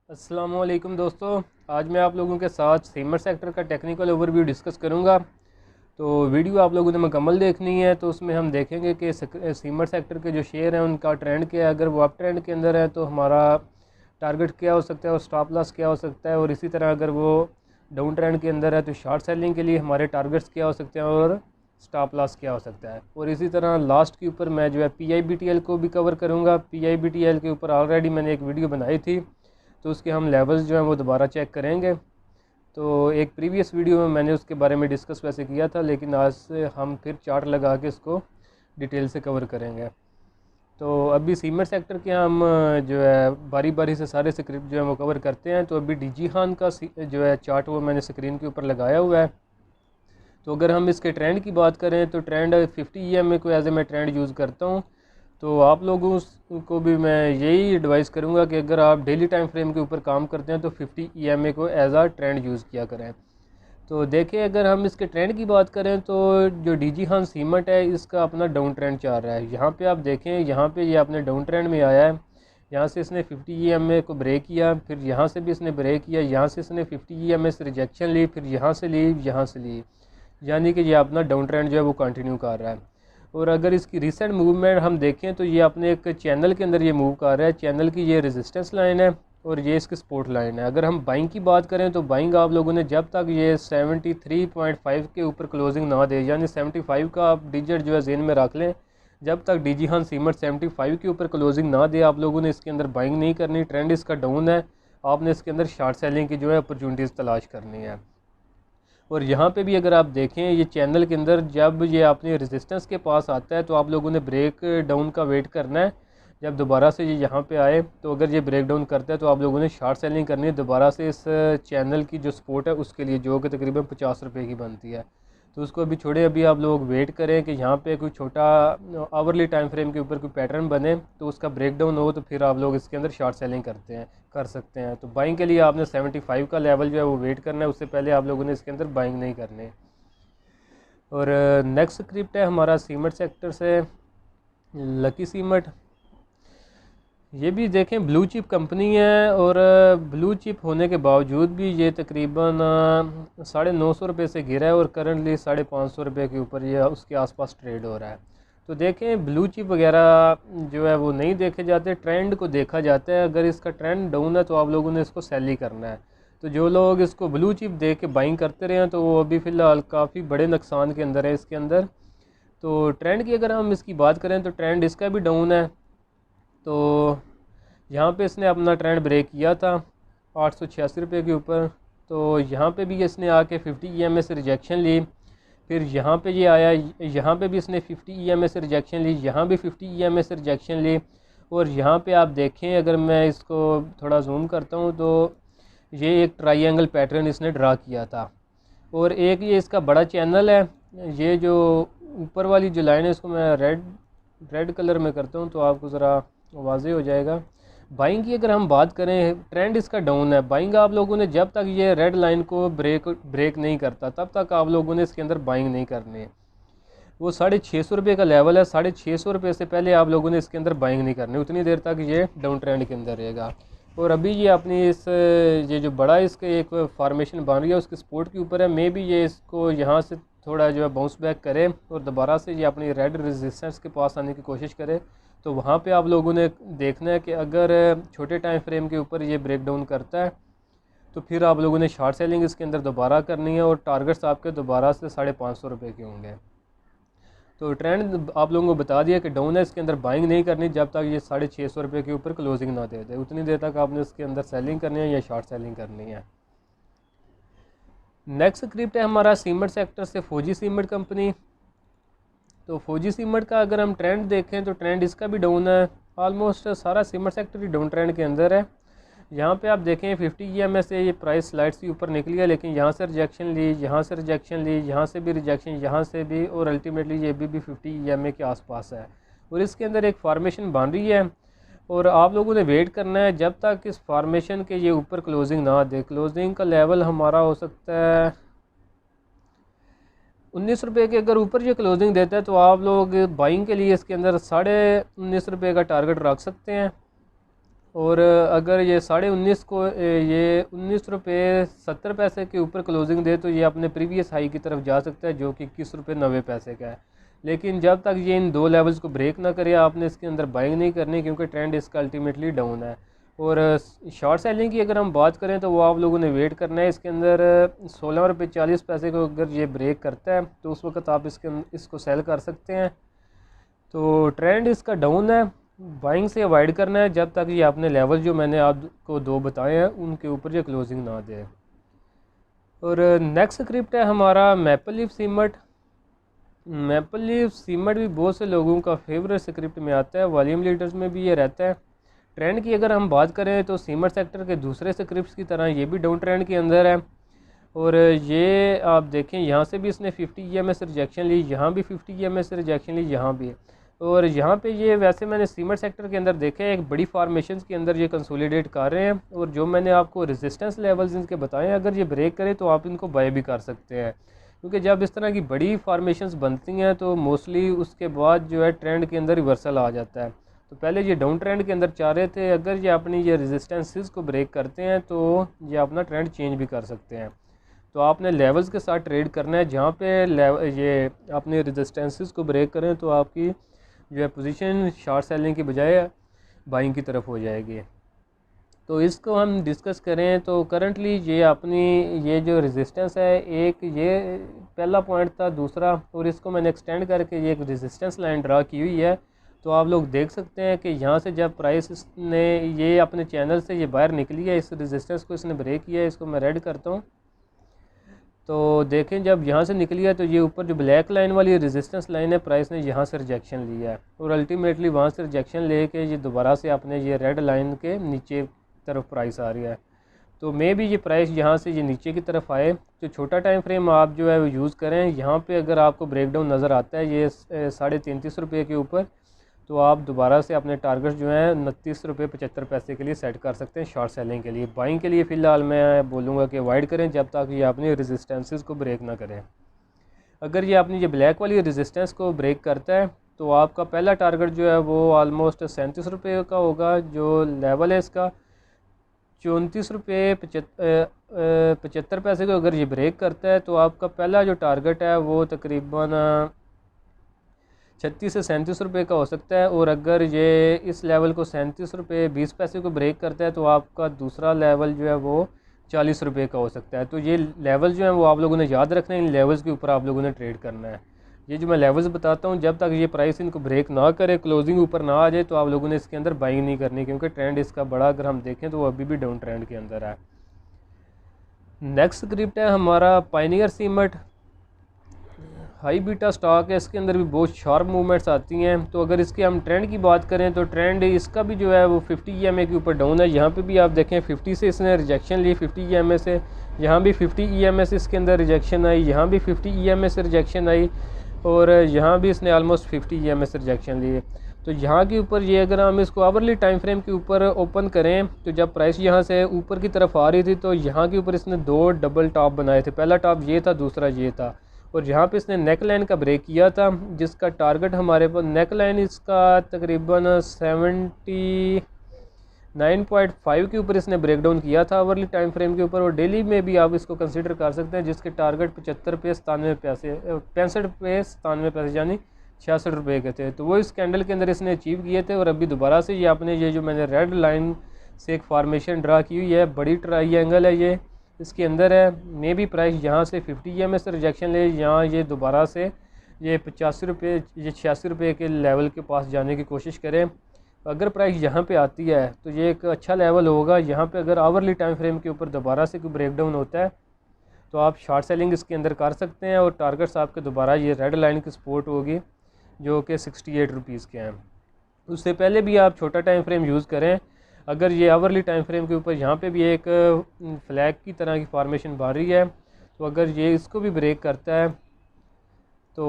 अस्सलामुअलैकुम दोस्तों, आज मैं आप लोगों के साथ सीमेंट सेक्टर का टेक्निकल ओवरव्यू डिस्कस करूंगा। तो वीडियो आप लोगों ने मुकम्मल देखनी है। तो उसमें हम देखेंगे कि सीमेंट सेक्टर के जो शेयर हैं उनका ट्रेंड क्या है। अगर वो अप ट्रेंड के अंदर है तो हमारा टारगेट क्या हो सकता है और स्टॉप लॉस क्या हो सकता है, और इसी तरह अगर वो डाउन ट्रेंड के अंदर है तो शॉर्ट सेलिंग के लिए हमारे टारगेट्स क्या हो सकते हैं और स्टॉप लॉस क्या हो सकता है। और इसी तरह लास्ट के ऊपर मैं जो है PIBTL को भी कवर करूँगा। PIBTL के ऊपर ऑलरेडी मैंने एक वीडियो बनाई थी, तो उसके हम लेवल्स जो हैं वो दोबारा चेक करेंगे। तो एक प्रीवियस वीडियो में मैंने उसके बारे में डिस्कस वैसे किया था, लेकिन आज से हम फिर चार्ट लगा के इसको डिटेल से कवर करेंगे। तो अभी सीमेंट सेक्टर के हम जो है बारी बारी से सारे स्क्रिप्ट जो है वो कवर करते हैं। तो अभी डीजी खान का जो है चार्ट वो मैंने स्क्रीन के ऊपर लगाया हुआ है। तो अगर हम इसके ट्रेंड की बात करें तो ट्रेंड 50 EMA को एज ए मैं ट्रेंड यूज़ करता हूँ। तो आप लोगों को भी मैं यही एडवाइस करूँगा कि अगर आप डेली टाइम फ्रेम के ऊपर काम करते हैं तो 50 EMA को एज आ ट्रेंड यूज़ किया करें। तो देखें, अगर हम इसके ट्रेंड की बात करें तो जो डीजी खान सीमेंट है इसका अपना डाउन ट्रेंड चल रहा है। यहाँ पे आप देखें, यहाँ पे ये अपने डाउन ट्रेंड में आया है। यहाँ से इसने 50 EMA को ब्रेक किया, फिर यहाँ से भी इसने ब्रेक किया, यहाँ से इसने 50 EMA से रिजेक्शन ली, फिर यहाँ से ली, यहाँ से ली, यानी कि ये अपना डाउन ट्रेंड जो है वो कंटिन्यू कर रहा है। और अगर इसकी रिसेंट मूवमेंट हम देखें तो ये अपने एक चैनल के अंदर ये मूव कर रहा है। चैनल की ये रेजिस्टेंस लाइन है और ये इसकी सपोर्ट लाइन है। अगर हम बाइंग की बात करें तो बाइंग आप लोगों ने जब तक ये 73.5 के ऊपर क्लोजिंग ना दे, यानी 75 का आप डिजिट जो है जेन में रख लें, जब तक डीजी खान सीमेंट 75 के ऊपर क्लोजिंग ना दे आप लोगों ने इसके अंदर बाइंग नहीं करनी। ट्रेंड इसका डाउन है, आपने इसके अंदर शॉर्ट सेलिंग की जो है अपॉर्चुनिटीज़ तलाश करनी है। और यहाँ पे भी अगर आप देखें, ये चैनल के अंदर जब ये अपने रेजिस्टेंस के पास आता है तो आप लोगों ने ब्रेक डाउन का वेट करना है। जब दोबारा से ये यहाँ पे आए तो अगर ये ब्रेक डाउन करता है तो आप लोगों ने शॉर्ट सेलिंग करनी है दोबारा से इस चैनल की जो सपोर्ट है उसके लिए, जो कि तकरीबन 50 रुपये की बनती है। तो उसको अभी छोड़े, अभी आप लोग वेट करें कि यहाँ पे कोई छोटा आवरली टाइम फ्रेम के ऊपर कोई पैटर्न बने तो उसका ब्रेक डाउन हो, तो फिर आप लोग इसके अंदर शॉर्ट सेलिंग कर सकते हैं। तो बाइंग के लिए आपने 75 का लेवल जो है वो वेट करना है, उससे पहले आप लोगों ने इसके अंदर बाइंग नहीं करने। और नेक्स्ट स्क्रिप्ट है हमारा सीमेंट सेक्टर से लकी सीमेंट। ये भी देखें ब्लू चिप कंपनी है, और ब्लू चिप होने के बावजूद भी ये तकरीबन 950 रुपये से गिरा है और करंटली 550 रुपये के ऊपर ये उसके आसपास ट्रेड हो रहा है। तो देखें, ब्लू चिप वगैरह जो है वो नहीं देखे जाते, ट्रेंड को देखा जाता है। अगर इसका ट्रेंड डाउन है तो आप लोगों ने इसको सेल ही करना है। तो जो लोग इसको ब्लू चिप देख के बाइंग करते रहे हैं तो वो अभी फ़िलहाल काफ़ी बड़े नुकसान के अंदर है इसके अंदर। तो ट्रेंड की अगर हम इसकी बात करें तो ट्रेंड इसका भी डाउन है। तो यहाँ पे इसने अपना ट्रेंड ब्रेक किया था 886 रुपये के ऊपर। तो यहाँ पे भी इसने आके 50 EMA से रिजेक्शन ली, फिर यहाँ पे ये आया, यहाँ पे भी इसने 50 EMA से रिजेक्शन ली, यहाँ भी 50 EMA से रिजेक्शन ली। और यहाँ पे आप देखें, अगर मैं इसको थोड़ा जूम करता हूँ तो ये एक ट्रायंगल पैटर्न इसने ड्रा किया था। और एक ये इसका बड़ा चैनल है। ये जो ऊपर वाली जो लाइन है इसको मैं रेड कलर में करता हूँ तो आपको ज़रा वाज़ेह हो जाएगा। बाइंग की अगर हम बात करें, ट्रेंड इसका डाउन है। बाइंग आप लोगों ने जब तक ये रेड लाइन को ब्रेक नहीं करता तब तक आप लोगों ने इसके अंदर बाइंग नहीं करनी है। वो 650 रुपये का लेवल है, 650 रुपये से पहले आप लोगों ने इसके अंदर बाइंग नहीं करनी, उतनी देर तक ये डाउन ट्रेंड के अंदर रहेगा। और अभी ये अपनी ये जो बड़ा इसके एक फार्मेशन बन रही है उसके सपोर्ट के ऊपर है। मे भी ये इसको यहाँ से थोड़ा जो है बाउंस बैक करे और दोबारा से ये अपनी रेड रेजिस्टेंस के पास आने की कोशिश करे। तो वहाँ पे आप लोगों ने देखना है कि अगर छोटे टाइम फ्रेम के ऊपर ये ब्रेक डाउन करता है तो फिर आप लोगों ने शॉर्ट सेलिंग इसके अंदर दोबारा करनी है, और टारगेट्स आपके दोबारा से 550 रुपये के होंगे। तो ट्रेंड आप लोगों को बता दिया कि डाउन है, इसके अंदर बाइंग नहीं करनी जब तक ये 650 रुपये के ऊपर क्लोजिंग ना दे दे, उतनी देर तक आपने इसके अंदर सेलिंग करनी है या शॉर्ट सेलिंग करनी है। नेक्स्ट स्क्रिप्ट है हमारा सीमेंट सेक्टर से फौजी सीमेंट कंपनी। तो फौजी सीमेंट का अगर हम ट्रेंड देखें तो ट्रेंड इसका भी डाउन है। ऑलमोस्ट सारा सीमेंट सेक्टर ही डाउन ट्रेंड के अंदर है। यहाँ पे आप देखें 50 EMA से ये प्राइस स्लाइड से ऊपर निकली है, लेकिन यहाँ से रिजेक्शन ली, यहाँ से रिजेक्शन ली, यहाँ से भी रिजेक्शन, यहाँ से भी, और अल्टीमेटली ये भी 50 EMA के आसपास है। और इसके अंदर एक फार्मेशन बन रही है और आप लोगों ने वेट करना है जब तक इस फार्मेशन के ये ऊपर क्लोजिंग ना दे। क्लोजिंग का लेवल हमारा हो सकता है 19 रुपये के। अगर ऊपर ये क्लोजिंग देता है तो आप लोग बाइंग के लिए इसके अंदर 19.5 रुपये का टारगेट रख सकते हैं। और अगर ये 19.5 को ये 19 रुपये 70 पैसे के ऊपर क्लोजिंग दे तो ये अपने प्रीवियस हाई की तरफ जा सकता है जो कि 21 रुपये 90 पैसे का है। लेकिन जब तक ये इन दो लेवल्स को ब्रेक ना करे आपने इसके अंदर बाइंग नहीं करनी, क्योंकि ट्रेंड इसका अल्टीमेटली डाउन है। और शॉर्ट सेलिंग की अगर हम बात करें तो वो आप लोगों ने वेट करना है। इसके अंदर 16 रुपये 40 पैसे को अगर ये ब्रेक करता है तो उस वक्त आप इसको सेल कर सकते हैं। तो ट्रेंड इसका डाउन है, बाइंग से अवॉइड करना है जब तक ये अपने लेवल जो मैंने आपको दो बताए हैं उनके ऊपर ये क्लोजिंग ना दे। और नेक्स्ट स्क्रिप्ट है हमारा maple leaf cement. Maple leaf cement भी बहुत से लोगों का फेवरेट स्क्रिप्ट में आता है, वॉल्यूम लीडर्स में भी ये रहता है। ट्रेंड की अगर हम बात करें तो सीमेंट सेक्टर के दूसरे स्क्रिप्ट्स की तरह ये भी डाउन ट्रेंड के अंदर है। और ये आप देखें यहाँ से भी इसने 50 EMS रिजेक्शन ली, यहाँ भी 50 EMS रिजेक्शन ली, यहाँ भी। और यहाँ पे ये वैसे मैंने सीमेंट सेक्टर के अंदर देखे एक बड़ी फार्मेशन के अंदर ये कंसोलिडेट कर रहे हैं। और जो मैंने आपको रेजिस्टेंस लेवल्स इनके बताए हैं अगर ये ब्रेक करें तो आप इनको बाय भी कर सकते हैं, क्योंकि जब इस तरह की बड़ी फार्मेशंस बनती हैं तो मोस्टली उसके बाद जो है ट्रेंड के अंदर रिवर्सल आ जाता है। तो पहले ये डाउन ट्रेंड के अंदर चाह रहे थे, अगर ये अपनी ये रेजिस्टेंसेस को ब्रेक करते हैं तो ये अपना ट्रेंड चेंज भी कर सकते हैं। तो आपने लेवल्स के साथ ट्रेड करना है, जहाँ पे ये अपने रेजिस्टेंसेस को ब्रेक करें तो आपकी जो है पोजीशन शॉर्ट सेलिंग की बजाय बाइंग की तरफ हो जाएगी। तो इसको हम डिस्कस करें तो करंटली ये अपनी ये जो रेजिस्टेंस है, एक ये पहला पॉइंट था, दूसरा और इसको मैंने एक्सटेंड करके ये एक रेजिस्टेंस लाइन ड्रा की हुई है। तो आप लोग देख सकते हैं कि यहाँ से जब प्राइस ने ये अपने चैनल से ये बाहर निकली है, इस रेजिस्टेंस को इसने ब्रेक किया है, इसको मैं रेड करता हूँ। तो देखें जब यहाँ से निकली है तो ये ऊपर जो ब्लैक लाइन वाली रेजिस्टेंस लाइन है प्राइस ने यहाँ से रिजेक्शन लिया है और अल्टीमेटली वहाँ से रिजेक्शन लेके ये दोबारा से अपने ये रेड लाइन के नीचे तरफ प्राइस आ रही है। तो मे भी ये प्राइस यहाँ से ये नीचे की तरफ आए। तो छोटा टाइम फ्रेम आप जो है वो यूज़ करें। यहाँ पे अगर आपको ब्रेकडाउन नज़र आता है ये 33.5 रुपये के ऊपर, तो आप दोबारा से अपने टारगेट जो हैं 29 रुपये 75 पैसे के लिए सेट कर सकते हैं शॉर्ट सेलिंग के लिए। बाइंग के लिए फ़िलहाल मैं बोलूँगा कि अवॉइड करें जब तक ये अपनी रेजिस्टेंसेस को ब्रेक ना करें। अगर ये अपनी ये ब्लैक वाली रेजिस्टेंस को ब्रेक करता है तो आपका पहला टारगेट जो है वो ऑलमोस्ट 37 रुपये का होगा। जो लेवल है इसका 34 रुपये 75 पैसे को अगर ये ब्रेक करता है तो आपका पहला जो टारगेट है वो तकरीबन 36 से 37 रुपये का हो सकता है। और अगर ये इस लेवल को 37 रुपये 20 पैसे को ब्रेक करता है तो आपका दूसरा लेवल जो है वो 40 रुपये का हो सकता है। तो ये लेवल जो है वो आप लोगों ने याद रखना है, इन लेवल्स के ऊपर आप लोगों ने ट्रेड करना है। ये जो मैं लेवल्स बताता हूँ जब तक ये प्राइस इनको ब्रेक ना करे, क्लोजिंग ऊपर ना आ जाए, तो आप लोगों ने इसके अंदर बाइंग नहीं करनी, क्योंकि ट्रेंड इसका बड़ा अगर हम देखें तो वो अभी भी डाउन ट्रेंड के अंदर है। नेक्स्ट स्क्रिप्ट है हमारा Pioneer cement. High beta stock है, इसके अंदर भी बहुत शार्प मूवमेंट्स आती हैं। तो अगर इसके हम ट्रेंड की बात करें तो ट्रेंड इसका भी जो है वो 50 EMA के ऊपर डाउन है। यहाँ पे भी आप देखें 50 से इसने रिजेक्शन ली, 50 EMA से, यहाँ भी 50 EMA से इसके अंदर रिजेक्शन आई, यहाँ भी 50 EMA से रिजेक्शन आई और यहाँ भी इसने ऑलमोस्ट 50 EMA से रिजेक्शन ली। तो यहाँ के ऊपर ये अगर हम इसको आवरली टाइम फ्रेम के ऊपर ओपन करें तो जब प्राइस यहाँ से ऊपर की तरफ आ रही थी तो यहाँ के ऊपर इसने दो डबल टॉप बनाए थे, पहला टॉप ये था, दूसरा ये था। और यहाँ पे इसने नेक लाइन का ब्रेक किया था जिसका टारगेट हमारे पास नेक लाइन इसका तकरीबन 79.5 के ऊपर इसने ब्रेकडाउन किया था आवरली टाइम फ्रेम के ऊपर। और डेली में भी आप इसको कंसीडर कर सकते हैं जिसके टारगेट 75 रुपये 97 पैसे 65 रुपये 97 पैसे यानी 66 रुपये के थे। तो वो इस कैंडल के अंदर इसने अचीव किए थे। और अभी दोबारा से ये आपने ये जो मैंने रेड लाइन से एक फार्मेशन ड्रा की हुई है, बड़ी ट्रायंगल है ये, इसके अंदर है। मे भी प्राइस यहाँ से 50 EMA से रिजेक्शन ले, यहाँ ये दोबारा से ये 85 रुपये ये 86 रुपये के लेवल के पास जाने की कोशिश करें। अगर प्राइस यहाँ पे आती है तो ये एक अच्छा लेवल होगा। यहाँ पे अगर आवरली टाइम फ्रेम के ऊपर दोबारा से कोई ब्रेकडाउन होता है तो आप शॉर्ट सेलिंग इसके अंदर कर सकते हैं। और टारगेट्स आपके दोबारा ये रेड लाइन की सपोर्ट होगी जो कि 68 रुपीज़ के हैं। उससे पहले भी आप छोटा टाइम फ्रेम यूज़ करें। अगर ये आवरली टाइम फ्रेम के ऊपर यहाँ पे भी एक फ्लैग की तरह की फॉर्मेशन बन रही है तो अगर ये इसको भी ब्रेक करता है तो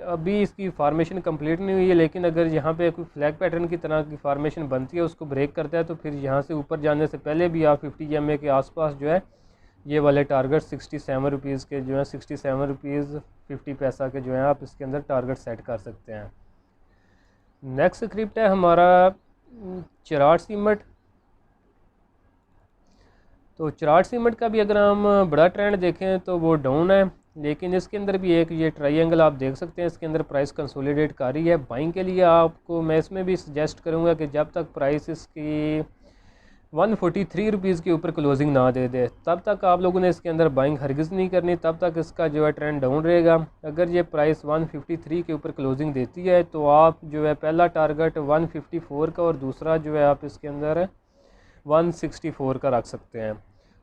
अभी इसकी फार्मेशन कंप्लीट नहीं हुई है, लेकिन अगर यहाँ पे कोई फ्लैग पैटर्न की तरह की फार्मेशन बनती है उसको ब्रेक करता है तो फिर यहाँ से ऊपर जाने से पहले भी आप 50 EMA के आसपास जो है ये वाले टारगेट 67 रुपीज़ के जो है 67 रुपीज़ 50 पैसा के जो है आप इसके अंदर टारगेट सेट कर सकते हैं। नेक्स्ट स्क्रिप्ट है हमारा चिराग सीमेंट। तो चराट सीमेंट का भी अगर हम बड़ा ट्रेंड देखें तो वो डाउन है, लेकिन इसके अंदर भी एक ये ट्रायंगल आप देख सकते हैं, इसके अंदर प्राइस कंसोलिडेट कर रही है। बाइंग के लिए आपको मैं इसमें भी सजेस्ट करूंगा कि जब तक प्राइस इसकी 143 रुपीज़ के ऊपर क्लोजिंग ना दे दे तब तक आप लोगों ने इसके अंदर बाइंग हरगिज़ नहीं करनी, तब तक इसका जो है ट्रेंड डाउन रहेगा। अगर ये प्राइस 153 के ऊपर क्लोजिंग देती है तो आप जो है पहला टारगेट 154 का और दूसरा जो है आप इसके अंदर 164 का रख सकते हैं।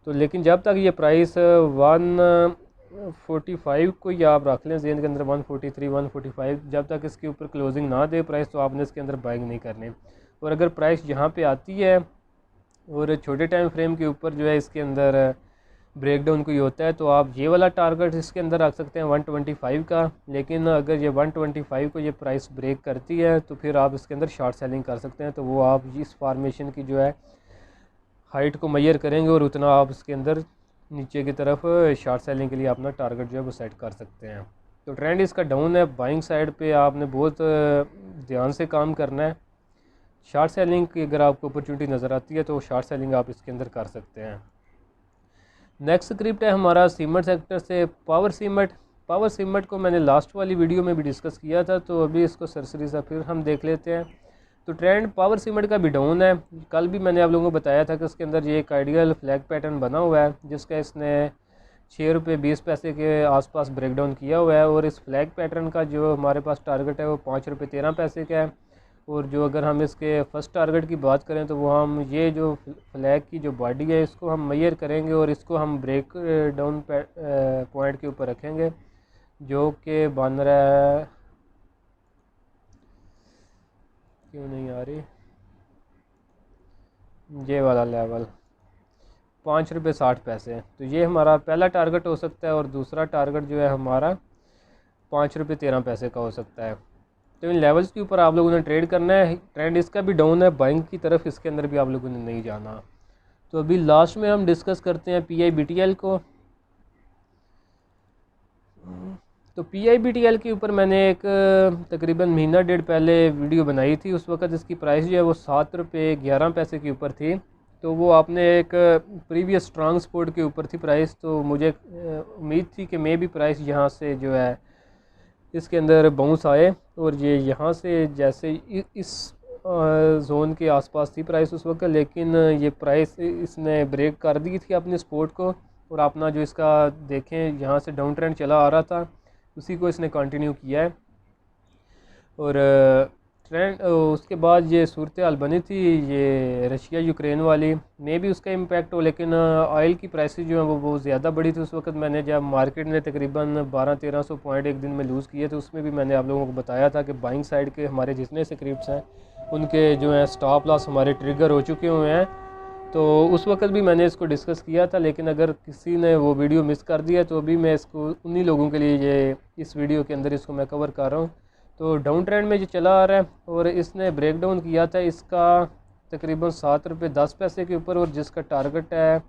तो लेकिन जब तक ये प्राइस 145 को ही आप रख लें जेन के अंदर 143 145, जब तक इसके ऊपर क्लोजिंग ना दे प्राइस तो आपने इसके अंदर बाइंग नहीं करनी। और अगर प्राइस यहाँ पे आती है और छोटे टाइम फ्रेम के ऊपर जो है इसके अंदर ब्रेकडाउन कोई होता है तो आप ये वाला टारगेट इसके अंदर रख सकते हैं 125 का। लेकिन अगर ये 125 को ये प्राइस ब्रेक करती है तो फिर आप इसके अंदर शॉर्ट सेलिंग कर सकते हैं। तो वो आप इस फार्मेशन की जो है हाइट को मेजर करेंगे और उतना आप इसके अंदर नीचे की तरफ शॉर्ट सेलिंग के लिए अपना टारगेट जो है वो सेट कर सकते हैं। तो ट्रेंड इसका डाउन है, बाइंग साइड पे आपने बहुत ध्यान से काम करना है। शॉर्ट सेलिंग की अगर आपको अपॉर्चुनिटी नज़र आती है तो शॉर्ट सेलिंग आप इसके अंदर कर सकते हैं। नेक्स्ट स्क्रिप्ट है हमारा सीमेंट सेक्टर से पावर सीमेंट। पावर सीमेंट को मैंने लास्ट वाली वीडियो में भी डिस्कस किया था, तो अभी इसको सरसरी सा फिर हम देख लेते हैं। तो ट्रेंड पावर सीमेंट का भी डाउन है। कल भी मैंने आप लोगों को बताया था कि इसके अंदर ये एक आइडियल फ्लैग पैटर्न बना हुआ है जिसका इसने 6 रुपये 20 पैसे के आसपास ब्रेकडाउन किया हुआ है। और इस फ्लैग पैटर्न का जो हमारे पास टारगेट है वो 5 रुपये 13 पैसे का है। और जो अगर हम इसके फर्स्ट टारगेट की बात करें तो वो हम ये जो फ्लैग की जो बॉडी है इसको हम मेजर करेंगे और इसको हम ब्रेक डाउन पॉइंट के ऊपर रखेंगे जो कि बन रहा है, क्यों नहीं आ रही, ये वाला लेवल 5 रुपये 60 पैसे। तो ये हमारा पहला टारगेट हो सकता है और दूसरा टारगेट जो है हमारा 5 रुपये 13 पैसे का हो सकता है। तो इन लेवल्स के ऊपर आप लोगों ने ट्रेड करना है। ट्रेंड इसका भी डाउन है, बाइंग की तरफ इसके अंदर भी आप लोगों ने नहीं जाना। तो अभी लास्ट में हम डिस्कस करते हैं PIBTL को। तो PIBTL के ऊपर मैंने एक तकरीबन महीना डेढ़ पहले वीडियो बनाई थी। उस वक्त इसकी प्राइस जो है वो 7 रुपये 11 पैसे के ऊपर थी। तो वो आपने एक प्रीवियस स्ट्रांग सपोर्ट के ऊपर थी प्राइस। तो मुझे उम्मीद थी कि मे भी प्राइस यहाँ से जो है इसके अंदर बाउंस आए और ये यहाँ से जैसे इस जोन के आसपास थी प्राइस उस वक्त, लेकिन ये प्राइस इसने ब्रेक कर दी थी अपने सपोर्ट को और अपना जो इसका देखें यहाँ से डाउन ट्रेंड चला आ रहा था उसी को इसने कंटिन्यू किया है। और ट्रेंड उसके बाद ये सूरत हाल बनी थी ये रशिया यूक्रेन वाली, में भी उसका इम्पैक्ट हो, लेकिन ऑयल की प्राइसेस जो हैं वो बहुत ज़्यादा बढ़ी थी उस वक्त। मैंने जब मार्केट ने तकरीबन 1200-1300 पॉइंट एक दिन में लूज़ किए थे उसमें भी मैंने आप लोगों को बताया था कि बाइंग साइड के हमारे जितने स्क्रिप्ट्स हैं उनके जो हैं स्टॉप लॉस हमारे ट्रिगर हो चुके हुए हैं। तो उस वक्त भी मैंने इसको डिस्कस किया था, लेकिन अगर किसी ने वो वीडियो मिस कर दिया तो अभी मैं इसको उन्हीं लोगों के लिए ये इस वीडियो के अंदर इसको मैं कवर कर रहा हूँ। तो डाउन ट्रेंड में जो चला आ रहा है और इसने ब्रेक डाउन किया था इसका तकरीबन 7 रुपये 10 पैसे के ऊपर और जिसका टारगेट है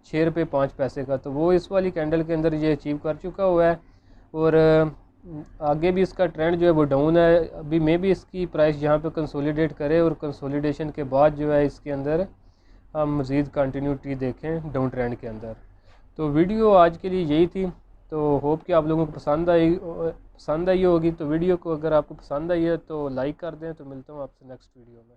6 रुपये 5 पैसे का, तो वो इस वाली कैंडल के अंदर ये अचीव कर चुका हुआ है। और आगे भी इसका ट्रेंड जो है वो डाउन है। अभी मे भी इसकी प्राइस यहाँ पे कंसोलिडेट करे और कंसोलिडेशन के बाद जो है इसके अंदर हम मज़ीद कंटिन्यूटी देखें डाउन ट्रेंड के अंदर। तो वीडियो आज के लिए यही थी। तो होप कि आप लोगों को पसंद आई होगी। तो वीडियो को अगर आपको पसंद आई है तो लाइक कर दें। तो मिलता हूँ आपसे नेक्स्ट वीडियो में।